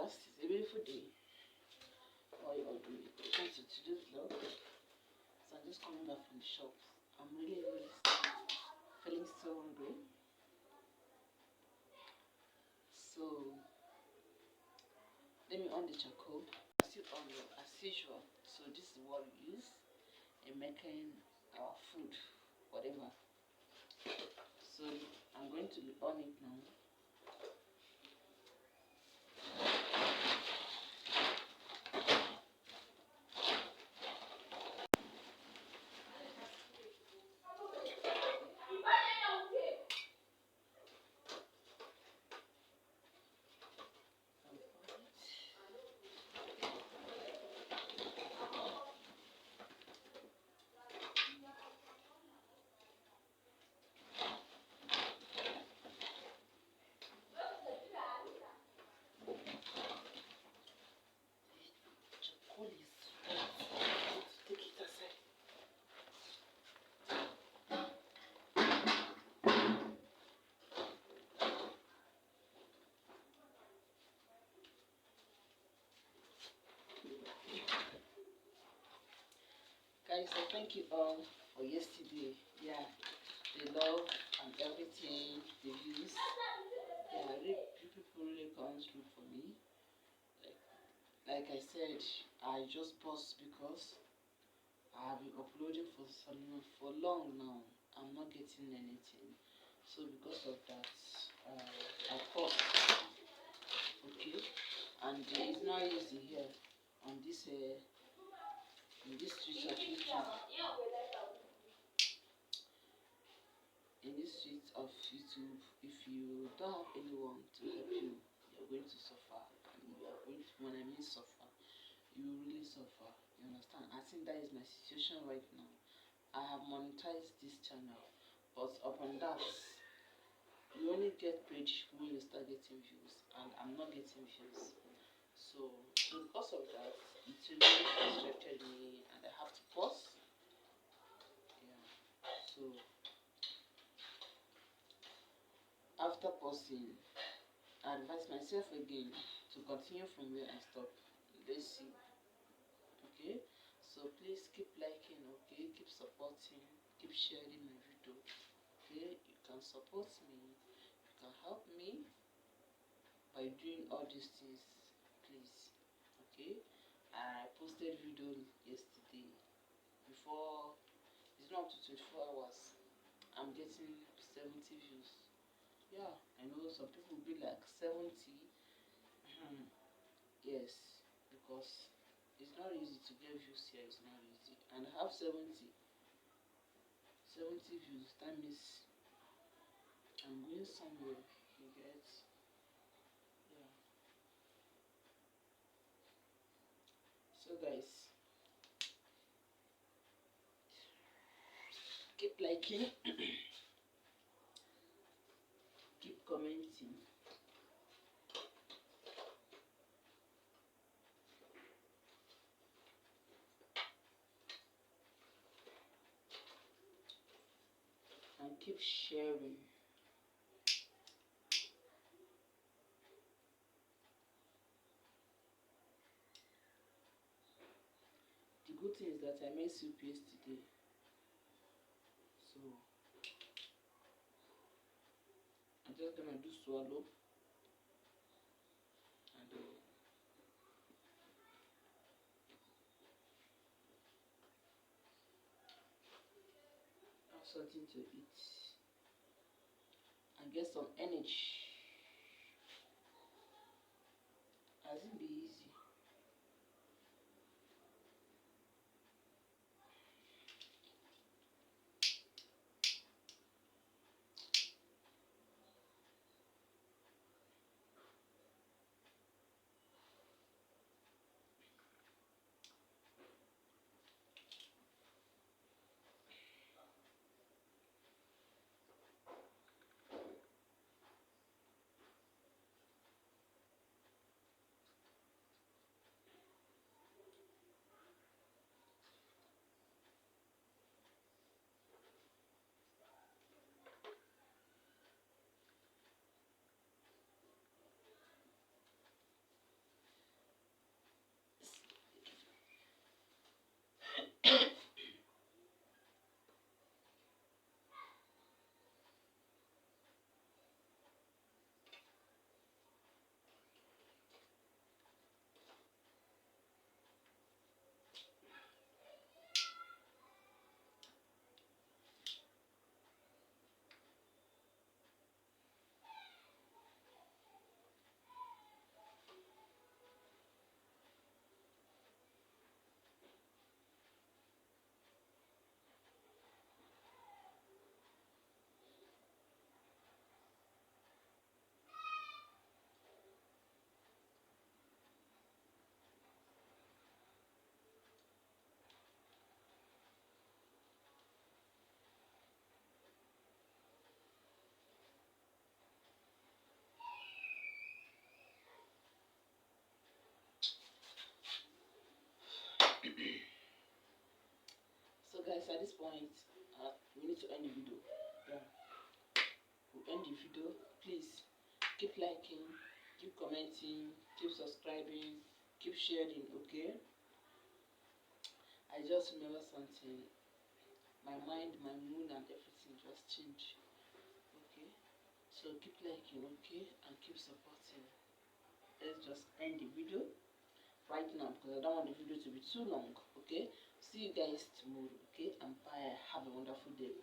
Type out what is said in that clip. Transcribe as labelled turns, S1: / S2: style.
S1: It's a beautiful day. How are you all doing? Welcome to today's vlog. So I'm just coming back from the shop. I'm really feeling so hungry. So let me on the charcoal. Still on as usual. So this is what we use in making our food, whatever. So I'm going to be on it now. Guys, so thank you all for yesterday. Yeah, the love and everything, the views. Yeah, people really comes through for me. Like I said, I just paused because I have been uploading for long now. I'm not getting anything. So because of that, I paused. Okay, and it's not easy here on this in this street of YouTube. In this street of YouTube, if you don't have anyone to help you, you're going to suffer. And you are going to, when I mean suffer, you will really suffer. You understand? I think that is my situation right now. I have monetized this channel, but upon that, you only get paid when you start getting views, and I'm not getting views. So because of that, it really frustrated me, and I have to pause. Yeah. So after pausing, I advise myself again to continue from where I stopped. Let's see. Okay? So please keep liking, okay? Keep supporting, keep sharing my video. Okay? You can support me, you can help me by doing all these things, please. Okay? I posted video yesterday. Before it's not up to 24 hours. I'm getting 70 views. Yeah, I know some people will be like 70. Yes, because it's not easy to get views here, it's not easy. And I have 70 views. That means I'm going somewhere, you get? Yeah. So guys, keep liking, keep commenting. And keep sharing. The good thing is that I made soup yesterday. So I'm just gonna do swallow and have something to eat and get some energy. Hasn't been easy. guys, at this point, we need to end the video. Yeah, we'll end the video. Please keep liking, keep commenting, keep subscribing, keep sharing. Okay, I just remember something. My mind, my mood, and everything just changed. Okay, so keep liking, okay, and keep supporting. Let's just end the video right now because I don't want the video to be too long. Okay, see you guys tomorrow. Okay, and bye. Have a wonderful day.